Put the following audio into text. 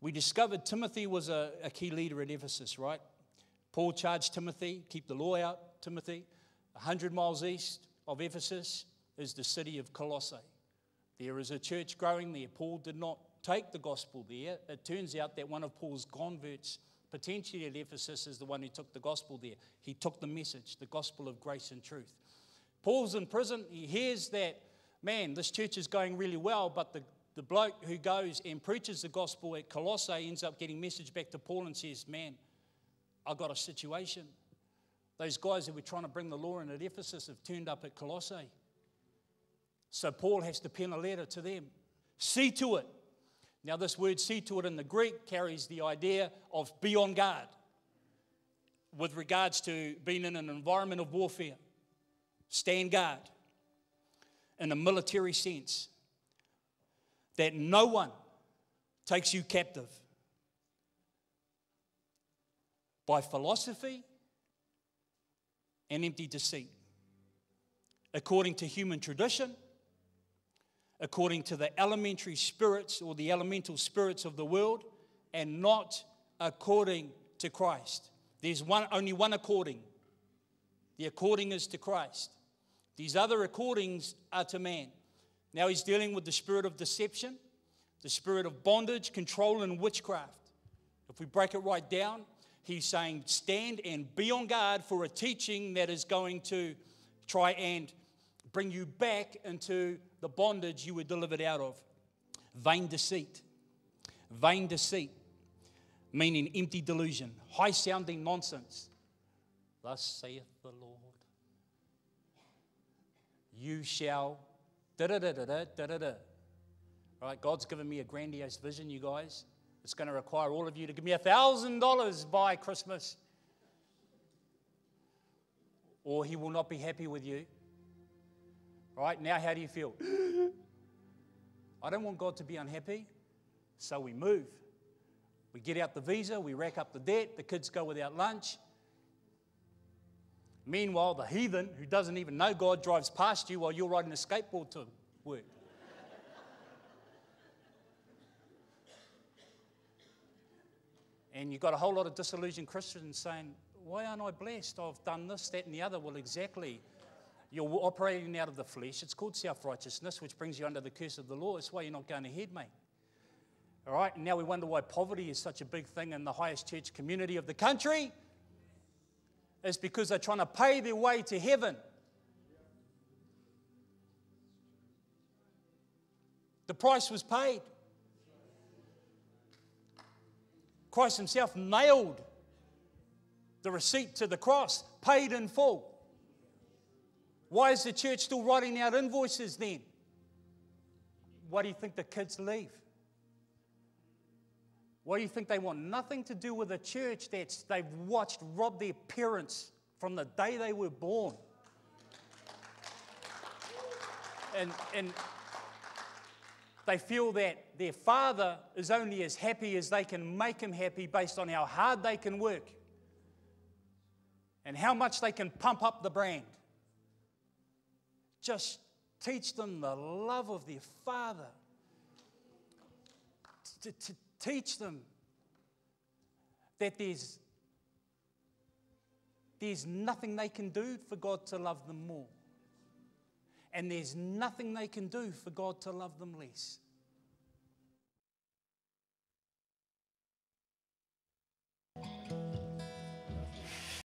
We discovered Timothy was a key leader at Ephesus, right? Paul charged Timothy, keep the law out, Timothy. 100 miles east of Ephesus is the city of Colossae. There is a church growing there. Paul did not take the gospel there. It turns out that one of Paul's converts, potentially at Ephesus, is the one who took the gospel there. He took the message, the gospel of grace and truth. Paul's in prison. He hears that, man, this church is going really well, but the bloke who goes and preaches the gospel at Colossae ends up getting message back to Paul and says, man, I've got a situation. Those guys who were trying to bring the law in at Ephesus have turned up at Colossae. So Paul has to pen a letter to them. See to it. Now this word see to it in the Greek carries the idea of be on guard with regards to being in an environment of warfare. Stand guard in a military sense. That no one takes you captive by philosophy and empty deceit, according to human tradition, according to the elementary spirits or the elemental spirits of the world, and not according to Christ. There's only one according. The according is to Christ. These other accordings are to man. Now he's dealing with the spirit of deception, the spirit of bondage, control, and witchcraft. If we break it right down, he's saying stand and be on guard for a teaching that is going to try and bring you back into the bondage you were delivered out of. Vain deceit. Vain deceit, meaning empty delusion, high-sounding nonsense. Thus saith the Lord. You shall da-da-da-da-da-da-da. Right, God's given me a grandiose vision, you guys. It's going to require all of you to give me $1,000 by Christmas, or he will not be happy with you. Right, now how do you feel? I don't want God to be unhappy, so we move. We get out the visa, we rack up the debt, the kids go without lunch. Meanwhile, the heathen, who doesn't even know God, drives past you while you're riding a skateboard to work. And you've got a whole lot of disillusioned Christians saying, why aren't I blessed? I've done this, that, and the other. Well, exactly. You're operating out of the flesh. It's called self-righteousness, which brings you under the curse of the law. That's why you're not going ahead, mate. All right, and now we wonder why poverty is such a big thing in the highest church community of the country. It's because they're trying to pay their way to heaven. The price was paid. Christ himself nailed the receipt to the cross, paid in full. Why is the church still writing out invoices then? Why do you think the kids leave? Why do you think they want nothing to do with a church that they've watched rob their parents from the day they were born? And they feel that their father is only as happy as they can make him happy based on how hard they can work and how much they can pump up the brand. Just teach them the love of their father. To teach them that there's nothing they can do for God to love them more. And there's nothing they can do for God to love them less.